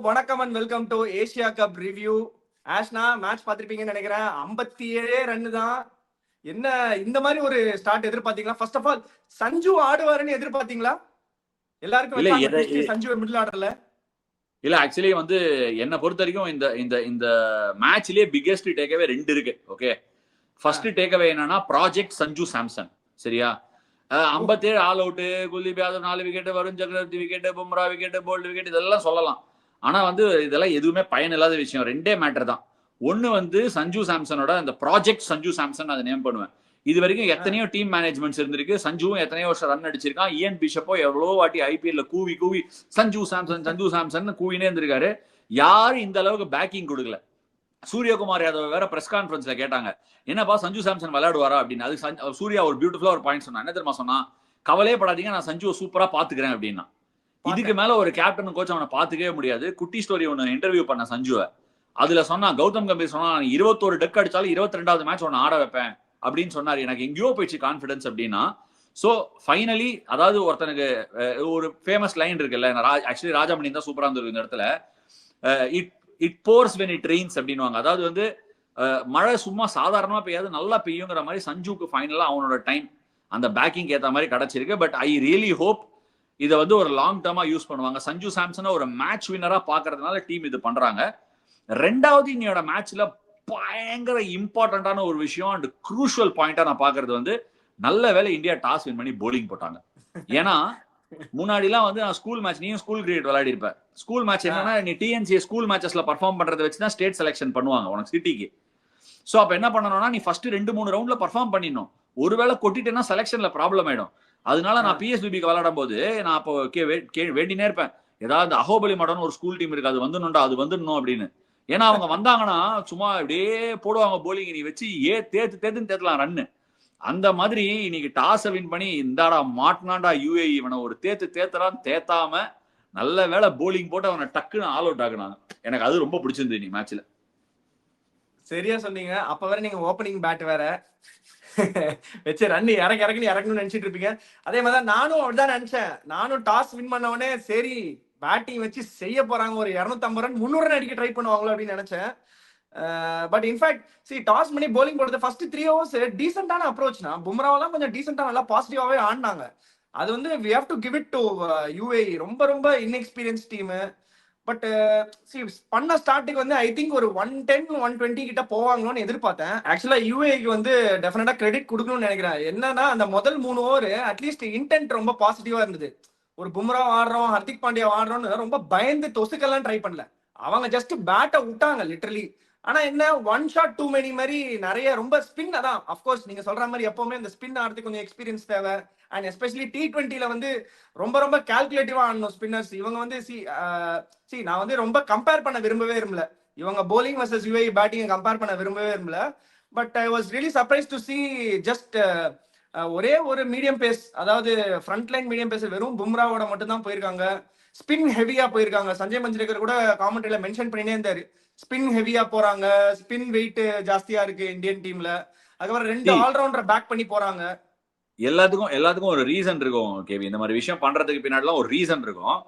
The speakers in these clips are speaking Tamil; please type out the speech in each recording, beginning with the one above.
வணக்கம் and welcome to Asia cup review. ஆஷ்னா மேட்ச் பார்த்திருப்பீங்கன்னு நினைக்கிறேன். 57 ரன் தான். என்ன இந்த மாதிரி ஒரு ஸ்டார்ட் எதிர்பார்த்தீங்களா? ஃபர்ஸ்ட் ஆஃப் ஆல் சஞ்சு ஆடுவாருன்னு எதிர்பார்த்தீங்களா? எல்லாருக்கும் சஞ்சு மிடில் ஆர்டர்ல இல்ல. ஆக்சுவலி வந்து என்ன பொறுத்த வரைக்கும் இந்த இந்த இந்த மேட்ச்லயே பிகெஸ்ட் டேக்அவே 2 இருக்கு. ஓகே, ஃபர்ஸ்ட் டேக்அவே என்னன்னா ப்ராஜெக்ட் சஞ்சு சாம்சன். சரியா? 57 all out, Kuldeep Yadav 4 wicket, Varun Chakravarthy wicket, Bumrah wicket, Boult wicket, இதெல்லாம் சொல்லலாம். ஆனா வந்து இதெல்லாம் எதுவுமே பயனில்லாத விஷயம். 2 மேட்டர் தான். ஒன்னு வந்து சஞ்சு சாம்சனோட அந்த ப்ராஜெக்ட் சஞ்சு சாம்சன் அதை நேம் பண்ணுவேன். இது வரைக்கும் எத்தனையோ டீம் மேனேஜ்மெண்ட்ஸ் இருந்திருக்கு. சஞ்சுவும் எத்தனையோ வருஷம் ரன் அடிச்சிருக்கான். இயன் பிஷப்போ எவ்வளோ வாட்டி ஐபிஎல்ல கூவி கூவி சஞ்சு சாம்சன் சஞ்சு சாம்சன் கூவினே இருந்திருக்காரு. யாரும் இந்த அளவுக்கு பேக்கிங் கொடுக்கல. சூரியகுமார் யாதவ் வேற பிரஸ் கான்ஃபரன்ஸ்ல கேட்டாங்க, என்னப்பா சஞ்சு சாம்சன் விளையாடுவாரா அப்படின்னு. அது சூர்யா ஒரு பியூட்டிஃபுல்லா ஒரு பாயிண்ட் சொன்னா. என்ன தெரியுமா சொன்னா? கவலையே படாதீங்க, நான் சஞ்சுவை சூப்பரா பாத்துக்கிறேன் அப்படின்னா. இதுக்கு மேல ஒரு கேப்டன் கோச் அவனை பாத்துக்கவே முடியாது. குட்டி ஸ்டோரி ஒன்னு இன்டர்வியூ பண்ண சஞ்சுவை. அதுல சொன்னா, கௌதம் கம்பீர் சொன்னா, 21 டெக் அடிச்சாலும் 22வது மேட்ச் ஒன்னு ஆட வைப்பேன் அப்படின்னு சொன்னாரு. எனக்கு எங்கேயோ போயிடுச்சு கான்பிடன்ஸ் அப்படின்னா. சோ ஃபைனலி, அதாவது ஒருத்தனுக்கு ஒரு ஃபேமஸ் லைன் இருக்குல்ல, ஆக்சுவலி ராஜாமணி தான் சூப்பரா இருந்திருக்கு இந்த இடத்துல. It force when it Reigns அப்படின்னுவாங்க. அதாவது வந்து மழை சும்மா சாதாரணமா பெய்யாது, நல்லா பெய்யுங்கிற மாதிரி சஞ்சுக்கு ஃபைனலா அவனோட டைம் அந்த பேக்கிங் ஏற்ற மாதிரி கிடைச்சிருக்கு. பட் ஐ ரியலி ஹோப் இதை வந்து ஒரு லாங் டேர்மா யூஸ் பண்ணுவாங்க. சஞ்சு சாம்சனை ஒரு மேட்ச் வின்னரா பாக்குறதுனால டீம் இது பண்றாங்க. ரெண்டாவது, இன்னையோட மேட்ச்ல பயங்கர இம்பார்ட்டன்டான ஒரு விஷயம் அண்ட் குரூஷியல் பாயிண்டா நான் பாக்குறது வந்து, நல்ல வேலை இந்தியா டாஸ் வின் பண்ணி போலிங் போட்டாங்க. ஏன்னா முன்னாடி எல்லாம் வந்து நான் ஸ்கூல் மேட்ச், நீயும் ஸ்கூல் கிரிக்கெட் விளையாடி இருப்ப. ஸ்கூல் மேட்ச் என்னன்னா, நீ டிஎன்சி ஸ்கூல் மேட்சஸ்ல பர்ஃபார்ம் பண்றதை வச்சுதான் ஸ்டேட் செலக்ஷன் பண்ணுவாங்க உனக்கு சிட்டிக்கு. சோ அப்ப என்ன பண்ணணும்னா, நீ ஃபர்ஸ்ட் 2-3 ரவுண்ட்ல பர்ஃபார்ம் பண்ணிடணும். ஒருவேளை கொட்டிட்டேன்னா செலக்ஷன்ல ப்ராப்ளம் ஆயிடும். அதனால நான் பிஎஸ்பிபிக்கு விளையாடும் போது நான் அப்போ வேண்டினே இருப்பேன், ஏதாவது அஹோபலி மாடன்னு ஒரு ஸ்கூல் டீம் இருக்கு, அது வந்துடணும்டா, அது வந்துடணும் அப்படின்னு. ஏன்னா அவங்க வந்தாங்கன்னா சும்மா அப்படியே போடுவாங்க போலிங், நீ வச்சு தேத்துலாம் ரன்னு. அந்த மாதிரி இன்னைக்கு டாஸ் வின் பண்ணி இந்தாடா மாட்டினாண்டா யூஏஇ, இவனை ஒரு தேத்துறான். தேத்தாம நல்ல வேலை போலிங் போட்டு அவனை டக்குன்னு ஆல் அவுட் ஆகுனாங்க. எனக்கு அது ரொம்ப பிடிச்சிருந்தது நீ மேட்ச்ல. சரியா சொன்னீங்க. அப்ப வேற நீங்க ஓப்பனிங் பேட் வேற வச்சு ரன் இறக்கணும்னு நினைச்சிட்டு இருப்பீங்க. அதே மாதிரிதான் நானும் அப்படிதான் நினைச்சேன். நானும் டாஸ் வின் பண்ணவனே சரி பேட்டிங் வச்சு செய்ய போறாங்க, ஒரு 250 ரன் 300 ரன் அடிக்க ட்ரை பண்ணுவாங்களோ அப்படின்னு நினைச்சேன். பட் இன்ஃபேக்ட் டாஸ் பண்ணி போலிங் போடுறது ஃபர்ஸ்ட் 3 overs டீசென்டான அப்ரோச்னா. பும்ராவெல்லாம் கொஞ்சம் டீசென்டா நல்லா பாசிட்டிவாவே ஆடினாங்க. அது வந்து we have to give it to UAE. ரொம்ப ரொம்ப இன்எக்ஸ்பீரியன்ஸ் டீம். பட் பண்ண ஸ்டார்ட்டுக்கு வந்து ஐ திங்க் ஒரு 110-120 கிட்ட போவாங்களோன்னு எதிர்பார்த்தேன். ஆக்சுவலா யூஏக்கு வந்து டெஃபினட்டா கிரெடிட் கொடுக்கணும்னு நினைக்கிறேன். என்னன்னா, அந்த முதல் 3 ஓவர் அட்லீஸ்ட் இன்டென்ட் ரொம்ப பாசிட்டிவா இருந்தது. ஒரு பும்ரா ஆடுறோம், ஹர்திக் பாண்டியா ஆடுறோம்னு ரொம்ப பயந்து தொசுக்கெல்லாம் ட்ரை பண்ணல. அவங்க ஜஸ்ட் பேட்டை விட்டாங்க லிட்டரலி. ஆனா என்ன, 1 shot too many மாதிரி நிறைய ரொம்ப ஸ்பின். அதான் அப்கோர்ஸ் நீங்க சொல்ற மாதிரி எப்பவுமே இந்த ஸ்பின் ஆடுறதுக்கு கொஞ்சம் எக்ஸ்பீரியன்ஸ் தேவை. அண்ட் எஸ்பெஷலி T20ல வந்து ரொம்ப ரொம்ப கால்குலேட்டிவா ஆடணும் ஸ்பின்னர்ஸ். இவங்க வந்து நான் வந்து ரொம்ப கம்பேர் பண்ண விரும்பவே விரும்பல. இவங்க bowling versus UAE batting compare பண்ண விரும்பவே விரும்பல. But I was really surprise to see just ஒரே ஒரு மீடியம் பேஸ், அதாவது ஃப்ரண்ட் லைன் மீடியம் பேஸ் வெறும் பும்ராவோட மட்டும் தான் போயிருக்காங்க. ஸ்பின் ஹெவியா போயிருக்காங்க. சஞ்சய் மஞ்சுரேக்கர் கூட காமெண்ட்ரியில மென்ஷன் பண்ணினே இருந்தாரு, ஸ்பின் ஹெவியா போறாங்க, ஸ்பின் வெயிட் ஜாஸ்தியா இருக்கு இந்தியன் டீம்ல. அதுக்கப்புறம் 2 ஆல்ரவுண்டர் பேக் பண்ணி போறாங்க. எல்லாத்துக்கும் ஒரு ரீசன் இருக்கும் கேவி. இந்த மாதிரி விஷயம் பண்றதுக்கு பின்னாடிலாம் ஒரு ரீசன் இருக்கும்.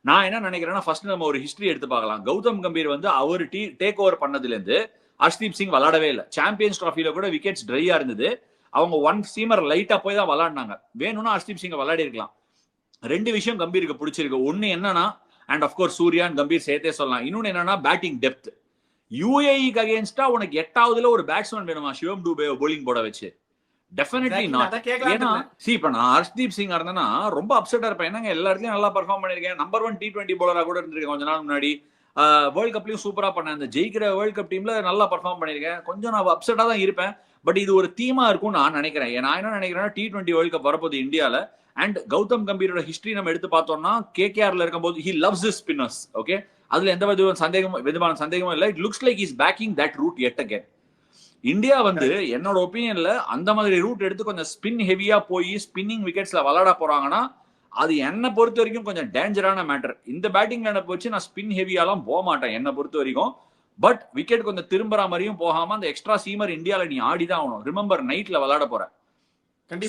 நான் என்ன நினைக்கிறேன்னா, ஃபர்ஸ்ட் நம்ம ஒரு ஹிஸ்டரி எடுத்து பார்க்கலாம். கௌதம் கம்பீர் வந்து அவர் டேக் ஓவர் பண்ணதுல இருந்து ஹர்ஷ்தீப் சிங் விளையாடவே இல்லை. சாம்பியன்ஸ் டிராஃபில கூட விக்கெட்ஸ் ட்ரையா இருந்தது. அவங்க 1 சீமர் லைட்டா போய் தான் விளையாடினாங்க. வேணும்னா ஹர்ஷ்தீப் சிங் விளையாடி இருக்கலாம். 2 விஷயம் கம்பீருக்கு பிடிச்சிருக்கு. ஒன்னு என்னன்னா, and of course Surya and Gambhir சேர்த்தே சொல்லலாம். இன்னொன்னு என்னன்னா, பேட்டிங் டெப்த். யூஏஇக்கு அகேன்ஸ்டா உனக்கு 8வதுல ஒரு பேட்ஸ்மேன் வேணுமா சிவம் டூபே போலிங் போட வச்சு? Definitely not. ஏன்னா இப்ப நான் ஹர்ஷ்தீப் சிங் இருந்தேன்னா ரொம்ப அப்செட்டா இருப்பேன். என்னங்க எல்லா இடத்துலயும் நல்லா பர்ஃபார்ம் பண்ணிருக்கேன், நம்பர் 1 T20 போலரா கூட இருந்திருக்கேன் கொஞ்ச நாள் முன்னாடி. வேர்ல்ட் கப்லயும் சூப்பரா பண்ணேன், அந்த ஜெயிக்கிற வேர்ல்ட் கப் டீம்ல நல்லா பர்ஃபார்ம் பண்ணிருக்கேன். கொஞ்சம் நான் அப்செட்டா தான் இருப்பேன். பட் இது ஒரு தீமா இருக்கும் நான் நினைக்கிறேன். நான் என்ன நினைக்கிறேன்னா, T20 வேர்ல்ட் கப் வரப்போகுது இந்தியால. அண்ட் கௌதம் கம்பீரோட ஹிஸ்டரி நம்ம எடுத்து பார்த்தோம்னா, KKRல இருக்கும்போது he loves his spinners. Okay, அதுல எந்த விதமான சந்தேகமும் இல்லை. It looks like is backing that route yet again. India வந்து என்னோட ஒப்பீனியன்ல அந்த மாதிரி ரூட் எடுத்து கொஞ்சம் ஸ்பின் ஹெவியா போய் ஸ்பின்னிங் விக்கெட்ஸ்ல விளையாட போறாங்கன்னா, அது என்ன பொறுத்த வரைக்கும் கொஞ்சம் டேஞ்சரான மேட்டர். இந்த பேட்டிங் லைனப் வச்சு நான் ஸ்பின் ஹெவியாலாம் போக மாட்டேன் என்ன பொறுத்த வரைக்கும். பட் விக்கெட் கொஞ்சம் திரும்புற மாதிரியும் போகாம அந்த எக்ஸ்ட்ரா சீமர் இந்தியால நீ ஆடிதான் ஆகணும். ரிமெம்பர், நைட்ல விளையாட போற.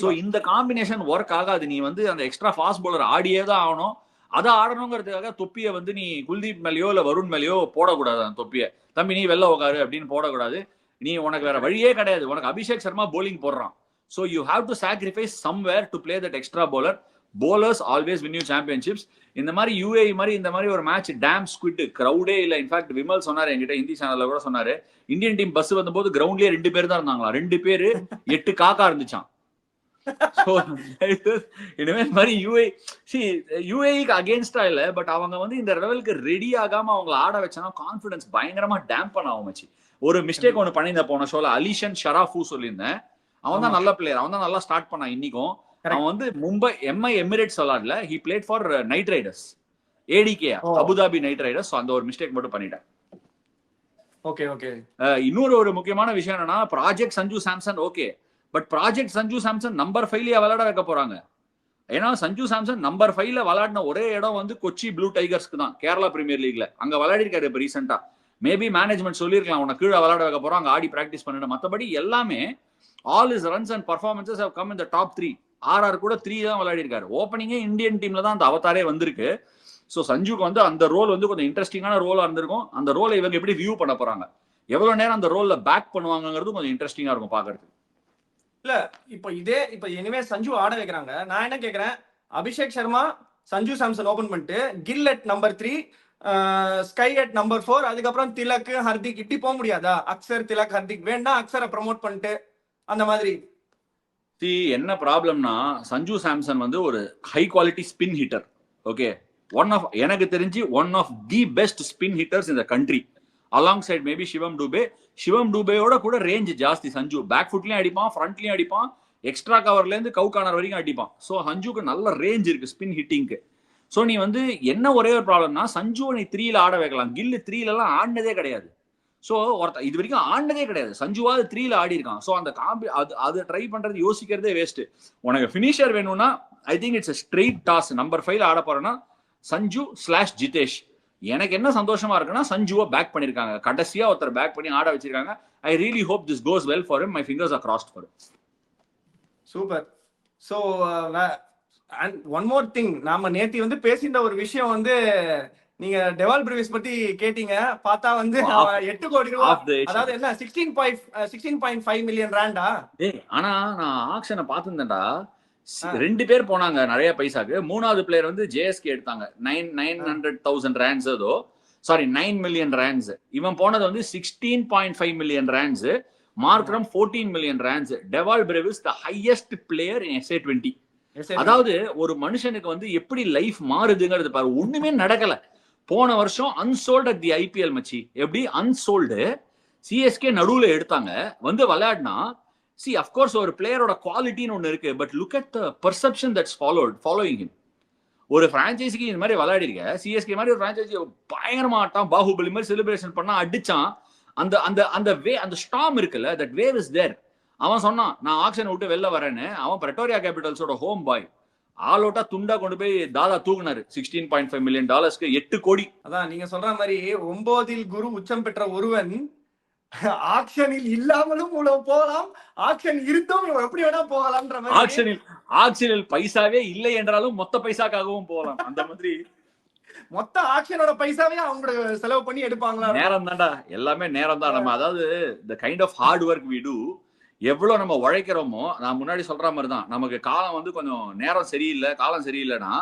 சோ இந்த காம்பினேஷன் ஒர்க் ஆகாது. நீ வந்து அந்த எக்ஸ்ட்ரா ஃபாஸ்ட் பவுலர் ஆடியே தான் ஆகணும். அதை ஆடணுங்கிறதுக்காக தொப்பியை வந்து நீ குல்தீப் மேலேயோ இல்ல வருண் மேலேயோ போடக்கூடாது. அந்த தொப்பியை தம்பி நீ வெளில உட்காரு அப்படின்னு போடக்கூடாது. நீ உனக்கு வேற வழியே கிடையாது. உனக்கு அபிஷேக் சர்மா போலிங் போடுறான். So you have to sacrifice somewhere to play that extra bowler. bowlers always win you championships. இந்த மாதிரி யூஏஇ மாதிரி இந்த மாதிரி ஒரு மேட்ச் டேம் ஸ்குவிட் கிரௌடே இல்ல. இன்ஃபேக்ட் விமல் சொன்னாரு என்கிட்ட, ஹிந்தி சேனல்ல கூட சொன்னாரு, இந்தியன் டீம் பஸ் வந்தபோது கிரவுண்ட்லயே 2 பேர் தான் இருந்தாங்களா. 2 பேரு 8 காக்கா இருந்துச்சான். இனிமே இந்த மாதிரி யூஏஇக்கு அகேன்ஸ்டா இல்ல, பட் அவங்க வந்து இந்த லெவலுக்கு ரெடி ஆகாம அவங்களை ஆட வச்சானா கான்பிடன்ஸ் பயங்கரமா டேம்பன் ஆகும் மச்சி. ஒரு மிஸ்டேக் ஒன்னு பண்ணியிருந்த போன ஷோல அலிஷன் ஷராஃபு சொல்லியிருந்தேன். அவன் தான் நல்ல பிளேயர், அவன் தான் நல்லா ஸ்டார்ட் பண்ணான். இன்னைக்கும் அவன் வந்து மும்பை எமிரேட்ஸ் விளையாடல, he played for Knight Riders, ADK Abu Dhabi Knight Riders. அந்த ஒரு மிஸ்டேக் மட்டும் பண்ணிட்டேன். Okay okay. இன்னொரு முக்கியமான விஷயம் என்னன்னா, project Sanju Samson okay, but project Sanju Samson number 5 விளையாட வைக்க போறாங்க. ஏன்னா சஞ்சு சாம்சன் நம்பர் 5 விளையாடின ஒரே இடம் வந்து கொச்சி ப்ளூ டைகர்ஸ்க்கு தான், கேரளா பிரீமியர் லீக்ல. அங்க விளையாடி இருக்காரு இப்ப ரீசெண்டா. மேபி மேனேஜ்மெண்ட் சொல்லிருக்கலாம் உனக்கு கீழே விளையாட வைக்க போறோம், அங்க ஆடி பிராக்டிஸ் பண்ணிட்டு. மத்தபடி எல்லாமே all is runs and performances have come in the top 3. RR கூட 3 தான் விளையாடி இருக்காரு. ஓப்பனிங்கே இந்தியன் டீம்ல தான் அந்த அவதாரே வந்திருக்கு. ஸோ சஞ்சுக்கு வந்து அந்த ரோல் வந்து கொஞ்சம் இன்ட்ரெஸ்டிங்கான ரோலா இருந்திருக்கும். அந்த ரோலை இவங்க எப்படி வியூ பண்ண போறாங்க, எவ்வளவு நேரம் அந்த ரோல்ல பேக் பண்ணுவாங்கிறது கொஞ்சம் இன்ட்ரெஸ்டிங்கா இருக்கும் பாக்குறதுக்கு. இல்ல இப்ப இனிமே சஞ்சு ஆட வைக்கிறாங்க. நான் என்ன கேக்குறேன், அபிஷேக் சர்மா சஞ்சு சாம்சன் ஓபன் பண்ணிட்டு Gill at number 3, SKY at number 4, அதுக்கப்புறம் திலக் ஹர்திக் இப்படி போக முடியாதா? அக்சர் திலக் ஹர்திக் வேண்டாம், அக்சரை ப்ரமோட் பண்ணிட்டு அந்த மாதிரி. என்ன ப்ராப்ளம்னா, சஞ்சு சாம்சன் வந்து ஒரு high quality spin hitter. Okay, எனக்கு தெரிஞ்சு one of the best spin hitters இந்த country, alongside maybe Shivam Dube. Shivam டூபேயோட கூட ரேஞ்ச் ஜாஸ்தி சஞ்சு. பேக் ஃபுட்லயும் அடிப்பான், ஃப்ரண்ட்லயும் அடிப்பான், எக்ஸ்ட்ரா கவர்ல இருந்து கவு கார்னர் வரைக்கும் அடிப்பான். ஸோ சஞ்சுக்கு நல்ல ரேஞ்ச் இருக்கு ஸ்பின் ஹிட்டிங்க்கு. ஸோ நீ வந்து என்ன ஒரே ஒரு ப்ராப்ளம்னா, சஞ்சுவை நீ 3ல ஆட வைக்கலாம். கில்லு 3ல எல்லாம் ஆடினதே கிடையாது. ஸோ இது வரைக்கும் ஆடினதே கிடையாது. சஞ்சுவாது 3ல ஆடி இருக்கான். ஸோ அந்த அது ட்ரை பண்றது யோசிக்கிறதே வேஸ்ட். உனக்கு பினிஷர் வேணும்னா I think it's straight toss. Number 5ல ஆட போறேன்னா சஞ்சு / ஜிதேஷ். எனக்கு என்ன சந்தோஷமா இருக்குன்னா, சஞ்சுவை பேக் பண்ணிருக்காங்க, கடைசியா ஒருத்தர் பேக் பண்ணி ஆட வச்சிருக்காங்க. I really hope this goes well for him. My fingers R crossed for him. Super. So and one more thing, நாம நேத்தி வந்து பேசின ஒரு விஷயம் வந்து, நீங்க டெவால் பிரேவிஸ் பத்தி கேட்டீங்க. பார்த்தா வந்து 8 கோடி ரூபாய், அதாவது என்ன 16.5 மில்லியன் ரேண்டா? ஆனா நான் ஆக்ஷனை பார்த்துட்டேன்டா. 2 பேர் போனாங்க நிறைய பைசாக்கு. 3வது பிளேயர் வந்து ஜேஎஸ்கே எடுத்தாங்க 900,000 ரேண்ட்ஸ், ஏதோ சாரி 9 மில்லியன் ரேண்ட்ஸ். இவன் போனது வந்து 16.5 million rands. Markram 14 million rands. Dewald Brevis the highest player in SA20. அதாவது ஒரு மனுஷனுக்கு வந்து எப்படி லைஃப் மாறுதுங்கிறது பாரு. ஒண்ணுமே நடக்கல. போன வருஷம் அன்சோல்ட் அட் தி ஐபிஎல் மச்சி. எப்படி அன்சோல்டு சிஎஸ்கே நடுவுல எடுத்தாங்க, வந்து விளையாடினா. See, of course, ஒரு பிளேயரோட குவாலிட்டின்னு ஒன்று இருக்கு, but look at the perception that's following him. ஒரு பிரான்ச்சைஸிக்கு இந்த மாதிரி விளையாடிருக்க, சிஎஸ்கே மாதிரி ஒரு பிரான்ச்சைஸி பயங்கரமா ஆட்டான், பாகுபலி மாதிரி செலிப்ரேஷன் பண்ணா, அடிச்சான். அந்த அந்த அந்த வே, அந்த ஸ்டாம் இருக்குல்ல, தட் வேவ் இஸ் தேர். அவன் சொன்னான் நான் ஆக்ஷன் விட்டு வெளில வரேன்னு. அவன் பிரெட்டோரியா கேபிட்டல்ஸோட ஹோம் பாய். ஆலோட்டா துண்டா கொண்டு போய் தாதா தூக்குனாரு. $16.5 மில்லியன் 8 கோடி. அதான் நீங்க சொல்ற மாதிரி 9இல் குரு உச்சம் பெற்ற ஒருவன் ஆக்ஷனில் இல்லாமலும் போகலாம், ஆக்ஷன் இருந்தும் எப்படி வேணா போகலாம்ன்ற மாதிரி. ஆக்ஷனில் பைசாவே இல்லை என்றாலும் மொத்த பைசாக்காகவும் போகலாம். அந்த மாதிரி மொத்த ஆக்ஷனோட பைசாவே அவங்க செலவு பண்ணி எடுப்பாங்களா? நேரம் தான்டா, எல்லாமே நேரம் தான். நம்ம அதாவது the kind of hard work we do, எவ்வளவு நம்ம உழைக்கிறோமோ, நான் முன்னாடி சொல்ற மாதிரி தான், நமக்கு காலம் வந்து கொஞ்சம் நேரம் சரியில்லை, காலம் சரியில்லைன்னா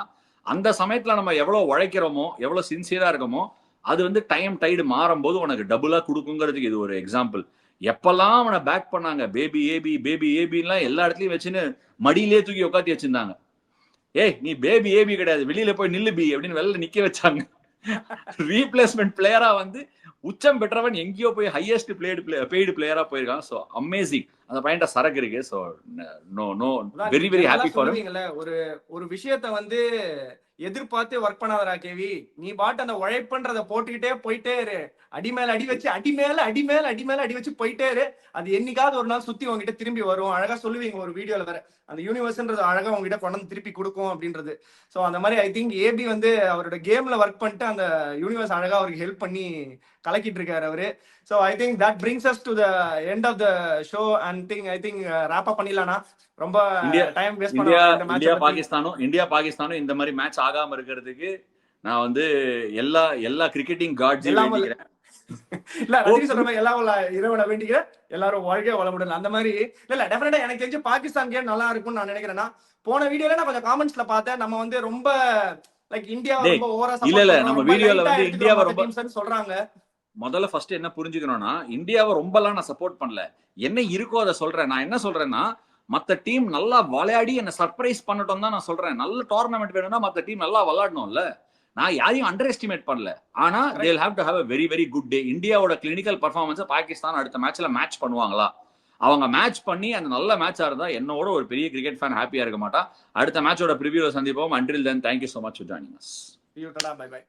அந்த சமயத்துல நம்ம எவ்வளவு உழைக்கிறோமோ, எவ்வளவு சின்சியரா இருக்கோமோ, அது வந்து டைம் டைடு மாறும்போது உனக்கு டபுளா கொடுக்குங்கிறதுக்கு இது ஒரு எக்ஸாம்பிள். எப்பெல்லாம் அவனை பேக் பண்ணாங்க, பேபி ஏபிலாம் எல்லா இடத்துலயும் வச்சுன்னு மடியிலே தூக்கி உட்காத்தி வச்சிருந்தாங்க. ஏய் நீ பேபி ஏபி கிடையாது, வெளியில போய் நில்லு பி அப்படின்னு வெளில நிக்க வச்சாங்க. ரீப்ளேஸ்மெண்ட் பிளேயரா வந்து உச்சம் பெற்றவன் எங்கேயோ போய் ஹையஸ்ட் பெய்டு பிளேயரா போயிருக்கான். So amazing. அந்த பாயிண்ட சரக்கு இருக்கு. So no very very happy for him. ஒரு விஷயத்தை வந்து எதிர்பார்த்து ஒர்க் பண்ணாதரா கேவி. நீ பாட்டு அந்த உழைப்புன்றத போட்டுக்கிட்டே போயிட்டே இரு. அடி மேல அடி வச்சு அடி வச்சு போயிட்டே இரு. அது என்னைக்காவது ஒரு நாள் சுத்தி உங்ககிட்ட திரும்பி வரும். அழகா சொல்லுவீங்க ஒரு வீடியோல வேற, அந்த யூனிவர்ஸ்ன்றது அழகா உங்ககிட்ட கொண்டு வந்து திருப்பி கொடுக்கும் அப்படின்றது. சோ அந்த மாதிரி ஐ திங்க் ஏபி வந்து அவரோட கேம்ல ஒர்க் பண்ணிட்டு அந்த யூனிவர்ஸ் அழகா அவருக்கு ஹெல்ப் பண்ணி கலக்கிட்டு இருக்காரு அவரு. So I think that brings us to the end of the show and I think wrap up பண்ணிடலாம்னா. ரொம்ப டைம் வேஸ்ட் பண்ண இந்த மேட்ச். இந்தியா பாகிஸ்தானும் இந்த மாதிரி மேட்ச் ஆகாம இருக்கிறதுக்கு நான் வந்து எல்லா கிரிக்கெட்டிங் காட்ஸையும் வேண்டிக்கிறேன். இல்ல ரஜினி சொல்ற மாதிரி எல்லாம் இரவுல வேண்டிக்கிறேன், எல்லாரும் வாழ்க்கை வளமுடன் அந்த மாதிரி. இல்ல டெஃபினட்டா எனக்கு தெரிஞ்சு பாகிஸ்தான் கேம் நல்லா இருக்கும்னு நான் நினைக்கிறேன்னா, போன வீடியோல நான் கொஞ்சம் காமெண்ட்ஸ்ல பார்த்தேன், நம்ம வந்து ரொம்ப லைக் இந்தியா ரொம்ப ஓவரா இல்ல நம்ம வீடியோல வந்து இந்தியாவை ரொம்ப சொல்றாங்க. முதல்ல ஃபர்ஸ்ட் என்ன புரிஞ்சுக்கணும்னா, இந்தியாவை ரொம்பலாம் நான் சப்போர்ட் பண்ணல, என்ன இருக்கோ அதை சொல்றேன். நான் என்ன சொல்றேன்னா, மத்த டீம் நல்லா விளையாடி என்ன சர்ப்ரைஸ் பண்ணட்டும் தான் நான் சொல்றேன். நல்ல டோர்னமெண்ட் வேணும்னா மத்த டீம் நல்லா விளையாடணும்ல. நான் யாரையும் அண்டர் எஸ்டிமேட் பண்ணல. ஆனா they'll have to have a very very good day. இந்தியாவோட கிளினிக்கல் பெர்ஃபார்மன்ஸ் பாகிஸ்தான் அடுத்த மேட்ச்ல மேட்ச் பண்ணுவாங்களா? அவங்க மேட்ச் பண்ணி அந்த நல்ல மேட்சா இருந்தா என்னோட ஒரு பெரிய கிரிக்கெட் ஃபேன் ஹாப்பியா இருக்க மாட்டா. அடுத்த மேட்சோட ப்ரிவியூல சந்திப்போம். until then thank you so much for joining us. See you, tada, bye bye.